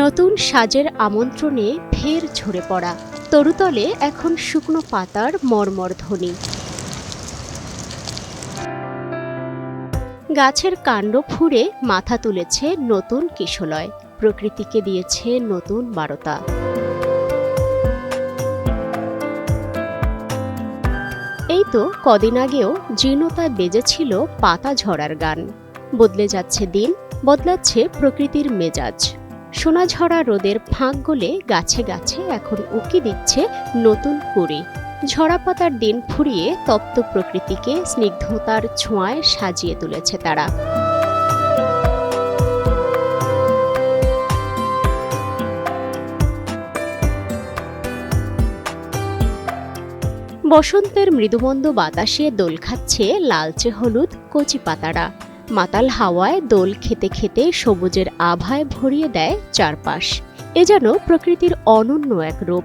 নতুন সাজের আমন্ত্রণে ফের ঝরে পড়া তরুতলে এখন শুকনো পাতার মর্মর ধ্বনি। গাছের কাণ্ড ফুঁড়ে মাথা তুলেছে নতুন কিশলয়, প্রকৃতিকে দিয়েছে নতুন বারতা। এই তো কদিন আগেও জীর্ণতায় বেজেছিল পাতা ঝরার গান। বদলে যাচ্ছে দিন, বদলাচ্ছে প্রকৃতির মেজাজ। সোনাঝরা রোদের ফাঁক গলে গাছে গাছে এখন উকি দিচ্ছে নতুন কুঁড়ি। ঝরা পাতার দিন ফুরিয়ে তপ্ত প্রকৃতিকে স্নিগ্ধতার ছোঁয়ায় সাজিয়ে তুলেছে তারা। বসন্তের মৃদুমন্দ বাতাসে দোল খাচ্ছে লালচে হলুদ কচি পাতারা। মাতাল হাওয়ায় দোল খেতে খেতে সবুজের আভায় ভরিয়ে দেয় চারপাশ। এ যেন প্রকৃতির অনন্য এক রূপ।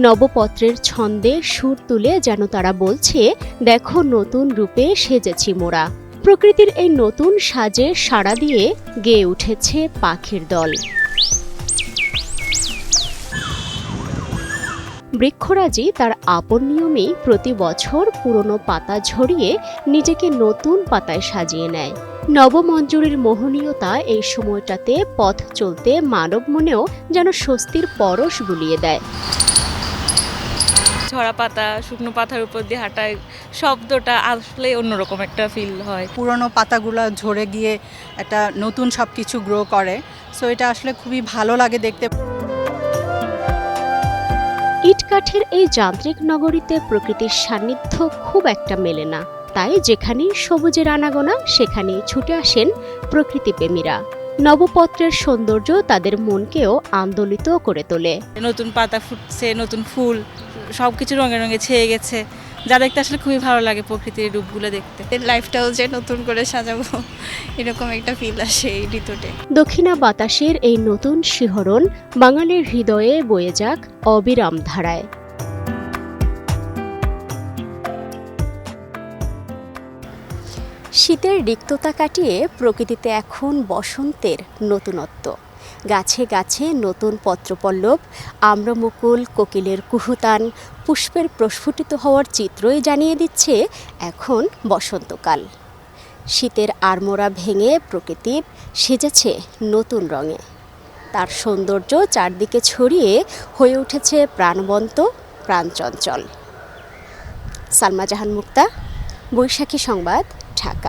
নবপত্রের ছন্দে সুর তুলে যেন তারা বলছে, দেখো নতুন রূপে সেজেছি মোরা। প্রকৃতির এই নতুন সাজে সাড়া দিয়ে গেয়ে উঠেছে পাখির দল। বৃক্ষরাজি তার আপন নিয়মেই প্রতি বছর পুরনো পাতা ঝরিয়ে নিজেকে নতুন পাতায় সাজিয়ে নেয়। নবমঞ্জুরির মোহনীয়তা এই সময়টাতে পথ চলতে মানব মনেও যেন স্বস্তির পরশ বুলিয়ে দেয়। ঝরা পাতা শুকনো পাতার উপর দিয়ে হাঁটায় শব্দটা আসলে অন্যরকম একটা ফিল হয়। পুরনো পাতাগুলো ঝরে গিয়ে একটা নতুন সব কিছু গ্রো করে, সো এটা আসলে খুবই ভালো লাগে দেখতে। ইটকাঠের এই যান্ত্রিক নগরীতে প্রকৃতির সান্নিধ্য খুব একটা মেলে না, তাই যেখানেই সবুজের আনাগোনা সেখানেই ছুটে আসেন প্রকৃতিপ্রেমীরা। নবপত্রের সৌন্দর্য তাদের মনকেও আন্দোলিত করে তোলে। নতুন পাতা ফুটছে, নতুন ফুল, সবকিছু রঙে রঙে ছেয়ে গেছে, যা দেখতে আসলে খুবই ভালো লাগে প্রকৃতির রূপগুলো দেখতে। লাইফটাও যে নতুন করে সাজাবো এরকম একটা ফিল আসে এই ঋতুতে। দক্ষিণা বাতাসের এই নতুন শিহরণ বাঙালির হৃদয়ে বয়ে যাক অবিরাম ধারায়। শীতের রিক্ততা কাটিয়ে প্রকৃতিতে এখন বসন্তের নতুনত্ব। গাছে গাছে নতুন পত্রপল্লব, আম্রমুকুল, কোকিলের কুহুতান, পুষ্পের প্রস্ফুটিত হওয়ার চিত্রই জানিয়ে দিচ্ছে এখন বসন্তকাল। শীতের আড়মোড়া ভেঙে প্রকৃতি সেজেছে নতুন রঙে। তার সৌন্দর্য চারদিকে ছড়িয়ে হয়ে উঠেছে প্রাণবন্ত, প্রাণচঞ্চল। সালমা জাহান মুক্তা, বৈশাখী সংবাদ, ঢাকা।